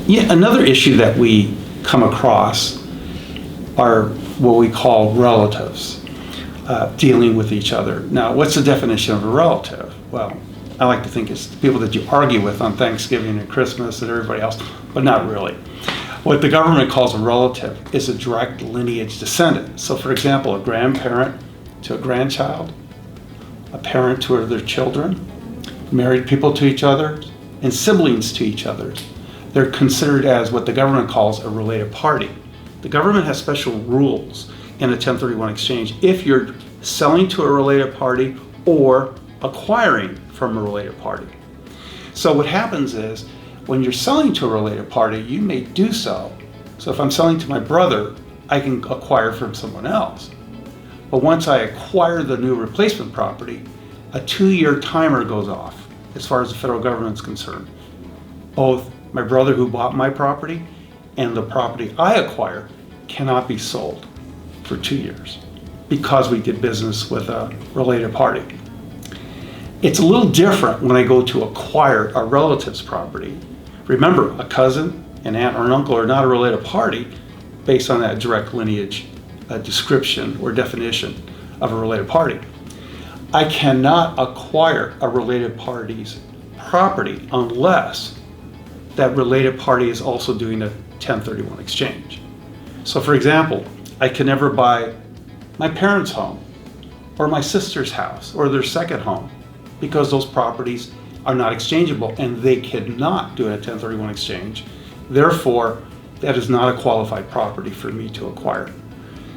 Yeah, another issue that we come across are what we call relatives dealing with each other. Now, what's the definition of a relative? Well, I like to think it's the people that you argue with on Thanksgiving and Christmas and everybody else, but not really. What the government calls a relative is a direct lineage descendant. So, for example, a grandparent to a grandchild, a parent to their children, married people to each other, and siblings to each other. They're considered as what the government calls a related party. The government has special rules in a 1031 exchange if you're selling to a related party or acquiring from a related party. So what happens is when you're selling to a related party, you may do so. So if I'm selling to my brother, I can acquire from someone else. But once I acquire the new replacement property, a 2-year timer goes off as far as the federal government's concerned. Both my brother who bought my property and the property I acquired cannot be sold for 2 years because we did business with a related party. It's a little different when I go to acquire a relative's property. Remember, a cousin, an aunt, or an uncle are not a related party based on that direct lineage description or definition of a related party. I cannot acquire a related party's property unless that related party is also doing a 1031 exchange. So for example, I can never buy my parents' home or my sister's house or their second home because those properties are not exchangeable and they cannot do a 1031 exchange. Therefore, that is not a qualified property for me to acquire.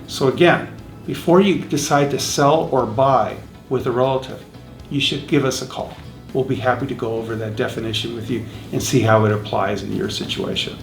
So again, before you decide to sell or buy with a relative, you should give us a call. We'll be happy to go over that definition with you and see how it applies in your situation.